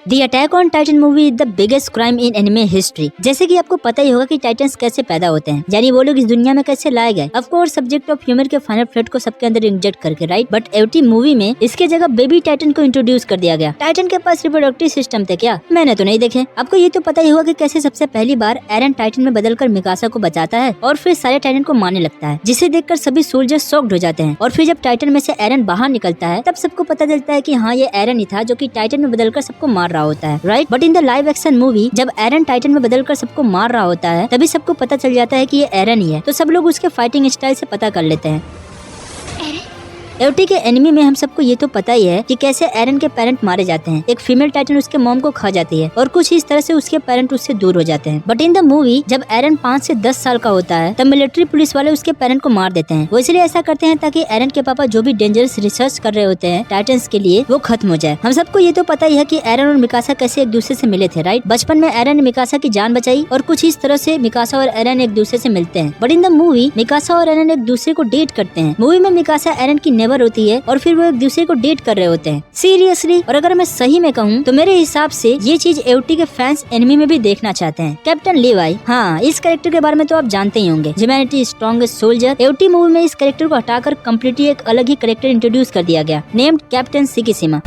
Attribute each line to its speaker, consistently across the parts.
Speaker 1: The attack on Titan movie is the biggest crime in anime history. जैसे कि आपको पता ही होगा कि टाइटन्स कैसे पैदा होते हैं, यानी वो लोग इस दुनिया में कैसे लाए गए। Of course subject of humour के फाइनल फ्लड को सबके अंदर इंजेक्ट करके, राइट। बट एवटी मूवी में इसके जगह बेबी टाइटन को इंट्रोड्यूस कर दिया गया। टाइटन के पास रिप्रोडक्टिव सिस्टम थे क्या? मैंने तो नहीं देखे। आपको ये तो पता ही होगा कि कैसे सबसे पहली बार एरन टाइटन में बदलकर मिकासा को बचाता है और फिर सारे टाइटन को मारने लगता है, जिसे देखकर सभी सोल्जर शॉक्ड हो जाते हैं। और फिर जब टाइटन में से एरन बाहर निकलता है तब सबको पता चलता है कि हाँ ये एरन ही था जो कि टाइटन में बदलकर सबको मार रहा होता है, right. But in the live action movie जब एरन टाइटन में बदलकर सबको मार रहा होता है तभी सबको पता चल जाता है कि ये एरन ही है, तो सब लोग उसके फाइटिंग स्टाइल से पता कर लेते हैं। एवटी के एनिमी में हम सबको ये तो पता ही है कि कैसे एरन के पेरेंट मारे जाते हैं। एक फीमेल टाइटन उसके मॉम को खा जाती है और कुछ इस तरह से उसके पेरेंट उससे दूर हो जाते हैं। बट इन द मूवी जब एरन 5 से 10 साल का होता है तब मिलिट्री पुलिस वाले उसके पेरेंट को मार देते हैं। वो इसलिए ऐसा करते हैं ताकि एरन के पापा जो भी डेंजरस रिसर्च कर रहे होते हैं टाइटन्स के लिए वो खत्म हो जाए। हम सबको ये तो पता ही है कि एरन और मिकासा कैसे एक दूसरे से मिले थे, राइट। बचपन में एरन ने मिकासा की जान बचाई और कुछ इस तरह से मिकासा और एरन एक दूसरे से मिलते हैं। But in the movie Mikasa और एरन एक दूसरे को डेट करते हैं। मूवी में मिकासा एरन की नेबर होती है और फिर वो एक दूसरे को डेट कर रहे होते हैं। सीरियसली। और अगर मैं सही में कहूँ तो मेरे हिसाब से ये चीज एवटी के फैंस एनिमी में भी देखना चाहते हैं। कैप्टन लीवाई, हाँ इस कैरेक्टर के बारे में तो आप जानते ही होंगे। Humanity strongest soldier. एवटी मूवी में इस कैरेक्टर को हटाकर कम्प्लीटली एक अलग ही कैरेक्टर इंट्रोड्यूस कर दिया गया, नेम्ड कैप्टन सिकिशिमा।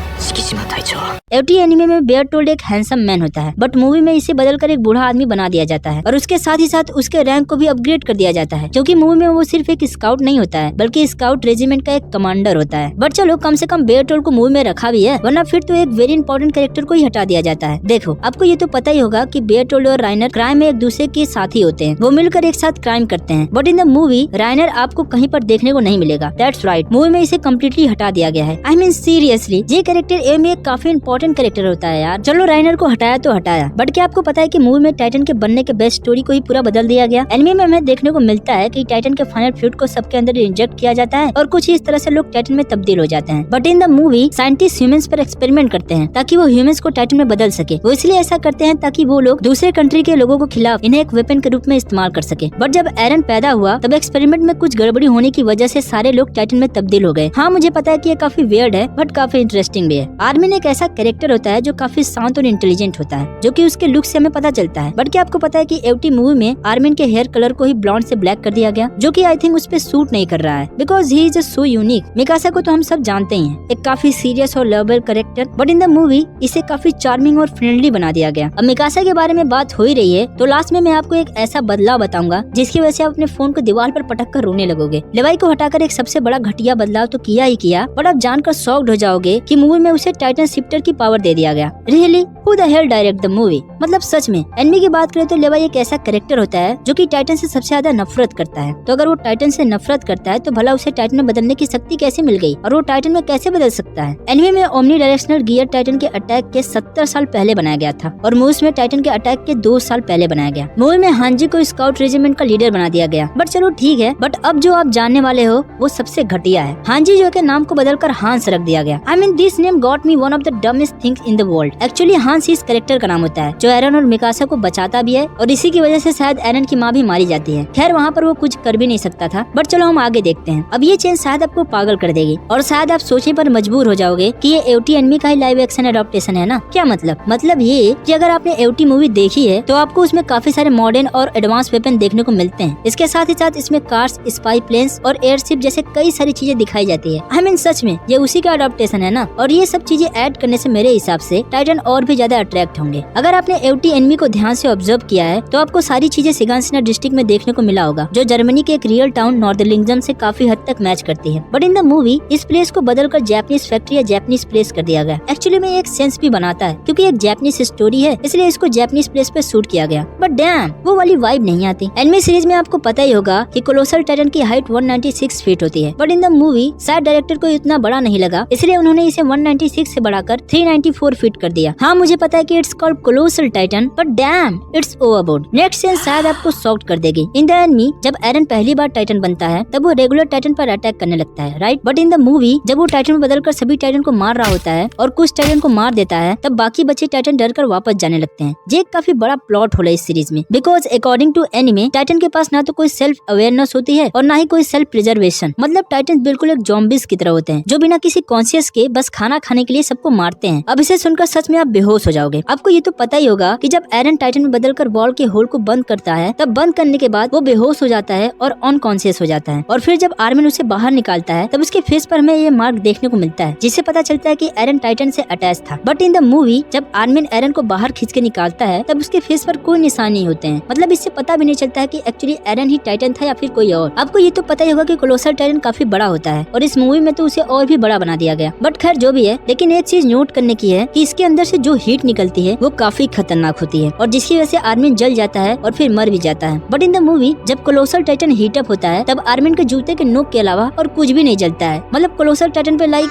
Speaker 1: एवटी एनिमे में बेयरटोल्ड एक हैंडसम मैन होता है, बट मूवी में इसे बदलकर एक बूढ़ा आदमी बना दिया जाता है और उसके साथ ही साथ उसके रैंक को भी अपग्रेड कर दिया जाता है, क्योंकि मूवी में वो सिर्फ एक स्काउट नहीं होता है बल्कि स्काउट रेजिमेंट का एक कमांडर होता है। बट चलो कम से कम बेयरटोल्ड को मूवी में रखा भी है, वरना फिर तो एक वेरी इंपॉर्टेंट कैरेक्टर को ही हटा दिया जाता है। देखो आपको ये तो पता ही होगा कि बेयरटोल्ड और राइनर क्राइम में एक दूसरे के साथी होते हैं, वो मिलकर एक साथ क्राइम करते हैं। बट इन द मूवी राइनर आपको कहीं पर देखने को नहीं मिलेगा। दैट्स राइट, मूवी में इसे कम्प्लीटली हटा दिया गया है। आई मीन सीरियसली, ये कैरेक्टर ए में एक काफी इंपॉर्टेंट कैरेक्टर होता है यार। चलो राइनर को हटाया तो हटाया, बट क्या आपको पता है कि मूवी में टाइटन के बनने के बेस्ट स्टोरी को ही पूरा बदल दिया गया। एनिमे में हमें देखने को मिलता है कि टाइटन के फाइनल फ्लूइड को सबके अंदर इंजेक्ट किया जाता है और कुछ इस तरह से लोग टाइटन में तब्दील हो जाते हैं। But in the movie scientist humans पर एक्सपेरिमेंट करते हैं ताकि वो ह्यूमंस को टाइटन में बदल सके। वो इसलिए ऐसा करते हैं ताकि वो लोग दूसरे कंट्री के लोगों को खिलाफ इन्हें एक वेपन के रूप में इस्तेमाल कर सके। बट जब एरन पैदा हुआ तब एक्सपेरिमेंट में कुछ गड़बड़ी होने की वजह से सारे लोग टाइटन में तब्दील हो गए। हाँ मुझे पता है कि ये काफी वियर्ड है बट काफी इंटरेस्टिंग भी है। आर्मिन एक ऐसा कैरेक्टर होता है जो काफी शांत और इंटेलिजेंट होता है, जो कि उसके लुक से हमें पता चलता है। बट क्या आपको पता है कि एवटी मूवी में आर्मिन के हेयर कलर को ही ब्लॉन्ड से ब्लैक कर दिया गया, जो कि आई थिंक उस पे सूट नहीं कर रहा है because he is so unique. Mikasa को तो हम सब जानते ही हैं, एक काफी सीरियस और lovable character, but in the movie इसे काफी चार्मिंग और फ्रेंडली बना दिया गया। अब मिकासा के बारे में बात हो ही रही है तो लास्ट में मैं आपको एक ऐसा बदलाव बताऊंगा जिसकी वजह से आप अपने फोन को दीवार पर पटक कर रोने लगोगे। लेवाई को हटाकर एक सबसे बड़ा घटिया बदलाव तो किया ही किया, बट आप जानकर शॉक्ड हो जाओगे कि मूवी में उसे टाइटन शिफ्टर की पावर दे दिया गया। Really, who the hell direct the movie? मतलब सच में एनिमी की बात करें तो लेवाई एक ऐसा कैरेक्टर होता है जो कि टाइटन से सबसे ज्यादा नफरत करता है। तो अगर वो टाइटन से नफरत करता है तो भला उसे टाइटन में बदलने की शक्ति कैसे मिल गई और वो टाइटन में कैसे बदल सकता है? एनिमे में ओमनी डायरेक्शनल गियर टाइटन के अटैक के 70 साल पहले बनाया गया था और मूवी में टाइटन के अटैक के 2 साल पहले बनाया गया। मूवी में हांजी को स्काउट रेजिमेंट का लीडर बना दिया गया। बट चलो ठीक है, बट अब जो आप जानने वाले हो वो सबसे घटिया है। हांजी जो के नाम को बदलकर हांस रख दिया गया। I mean this name got me one of the dumbest things in the world. Actually Hans इस कैरेक्टर का नाम होता है जो एरन और मिकासा को बचाता भी है और इसी की वजह से शायद एरन की माँ भी मारी जाती है। खैर वहाँ पर वो कुछ कर भी नहीं सकता था। बट चलो हम आगे देखते हैं। अब ये चेंज शायद आपको पागल कर देगी और शायद आप सोचने पर मजबूर हो जाओगे कि ये एवटी एनिमी का ही लाइव एक्शन एडॉप्टेशन है ना। क्या मतलब ये कि अगर आपने एवटी मूवी देखी है तो आपको उसमें काफी सारे मॉडर्न और एडवांस वेपन देखने को मिलते हैं। इसके साथ ही साथ इसमें कार्स, स्पाई प्लेन्स और एयरशिप जैसे कई सारी चीजें दिखाई जाती है। आई मीन सच में ये उसी का एडॉप्टेशन है ना। और ये सब चीजें ऐड करने से मेरे हिसाब से टाइटन और भी ज्यादा अट्रैक्ट होंगे। अगर आपने एवटी एनिमी को ध्यान से ऑब्जर्व किया है तो आपको सारी चीजें सिगांसिना डिस्ट्रिक्ट में देखने को मिला होगा, जो जर्मनी के एक रियल टाउन नॉर्दरलिंगजम से काफी हद तक मैच करती है। बट इन द मूवी इस प्लेस को बदलकर जैपनीज फैक्ट्री या जैपनीज प्लेस कर दिया गया। एक्चुअली में एक सेंस भी बनाता है क्योंकि एक जैपनीज स्टोरी है, इसलिए इसको जैपनीज प्लेस पे शूट किया गया। बट डैम, वो वाली वाइब नहीं आती। एनिमे सीरीज में आपको पता ही होगा कि कोलोसल टाइटन की हाइट 196 फीट होती है, बट इन द मूवी शायद डायरेक्टर को इतना बड़ा नहीं लगा, इसलिए उन्होंने इसे 196 से बढ़ाकर 394 फीट कर दिया। हाँ मुझे पता है कि it's called colossal Titan, but dam it's overboard. Next scene शायद आपको शॉक्ड कर देगी। इन द एनिमी जब एरन पहली बार टाइटन बनता है तब वो रेगुलर टाइटन पर अटैक करने लगता है, right. But in the movie जब वो टाइटन में बदलकर सभी टाइटन को मार रहा होता है और कुछ टाइटन को मार देता है, तब बाकी बचे टाइटन डर कर वापस जाने लगते हैं। ये एक काफी बड़ा प्लॉट होल है इस सीरीज में, because according to anime Titan के पास ना तो कोई सेल्फ अवेयरनेस होती है और ना ही कोई सेल्फ प्रिजर्वेशन। मतलब टाइटन बिल्कुल एक ज़ॉम्बीज की तरह होते हैं जो बिना किसी कॉन्शियस के बस खाना खाने के लिए सबको मारते हैं। अब इसे सुनकर सच में आप बेहोश हो जाओगे। आपको ये तो पता ही होगा कि जब एरन टाइटन में बदलकर वॉल के होल को बंद करता है, तब बंद करने के बाद वो बेहोश हो जाता है और अनकॉन्शियस हो जाता है। और फिर जब आर्मिन उसे बाहर निकालता है, तब उसके फेस पर हमें ये मार्क देखने को मिलता है, जिससे पता चलता है कि एरन टाइटन से अटैच था। बट इन द मूवी जब आर्मिन एरन को बाहर खींच के निकालता है, तब उसके फेस पर कोई निशान नहीं होते हैं। मतलब इससे पता भी नहीं चलता है कि एक्चुअली एरन ही टाइटन था या फिर कोई और। आपको ये तो पता ही होगा कि कोलोसल टाइटन काफी बड़ा होता है और इस मूवी में तो उसे और भी बड़ा बना दिया गया। बट खैर जो भी है, लेकिन एक चीज नोट करने की है कि इसके अंदर से जो हीट निकलती है वो काफी खतरनाक होती है और जिसकी वजह से आर्मिन जल जाता है और फिर मर भी जाता है। बट इन द मूवी जब कोलोसल टाइटन हीट अप होता है, तब आर्मिन के जूते के नोक के अलावा और कुछ भी नहीं जलता है। मतलब कोलोसल टाइटन पे लाइक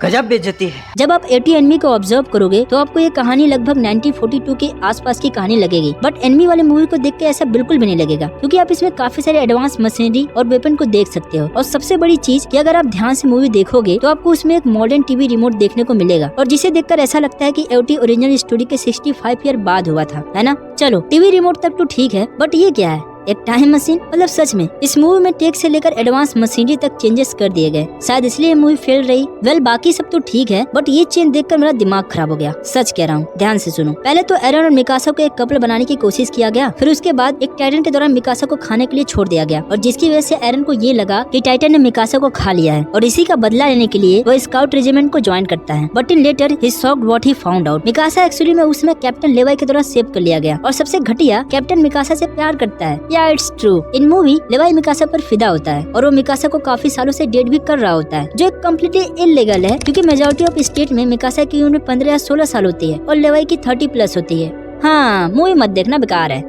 Speaker 2: गजब बेइज्जती है।
Speaker 1: जब आप 80 एनिमी को ऑब्जर्व करोगे तो आपको ये कहानी लगभग 1942 के आसपास की कहानी लगेगी। बट एनिमी वाले मूवी को देख के ऐसा बिल्कुल भी नहीं लगेगा, क्योंकि आप इसमें काफी सारे एडवांस मशीनरी और वेपन को देख सकते हो। और सबसे बड़ी चीज कि अगर आप ध्यान से मूवी देखोगे तो आपको उसमें एक मॉडर्न टीवी रिमोट देखने को मिलेगा, और जिसे देखकर ऐसा लगता है कि एओटी ओरिजिनल स्टोरी के 65 ईयर बाद हुआ था, है ना। चलो टीवी रिमोट तक तो ठीक है, बट ये क्या है, एक टाइम मशीन। मतलब सच में इस मूवी में टेक से लेकर एडवांस मशीनरी तक चेंजेस कर दिए गए, शायद इसलिए मूवी फेल रही। वेल बाकी सब तो ठीक है, बट ये चेंज देखकर मेरा दिमाग खराब हो गया। सच कह रहा हूँ, ध्यान से सुनो। पहले तो एरन और मिकासा को एक कपल बनाने की कोशिश किया गया, फिर उसके बाद एक टाइटन के दौरान मिकासा को खाने के लिए छोड़ दिया गया, और जिसकी वजह से एरन को ये लगा कि टाइटन ने मिकासा को खा लिया है, और इसी का बदला लेने के लिए वो स्काउट रेजिमेंट को ज्वाइन करता है। But in letter he shocked what he found out. Mikasa actually में उसमें कैप्टन लेवाई के द्वारा सेव कर लिया गया, और सबसे घटिया कैप्टन मिकासा से प्यार करता है। या it's true. In movie लेवाई Mikasa पर फिदा होता है और वो मिकासा को काफी सालों से डेट भी कर रहा होता है, जो एक कम्प्लीटली इल्लीगल है, क्योंकि मेजॉरिटी ऑफ स्टेट में मिकासा की उम्र 15 या 16 साल होती है और लेवाई की 30 प्लस होती है। हाँ, मूवी मत देखना, बेकार है।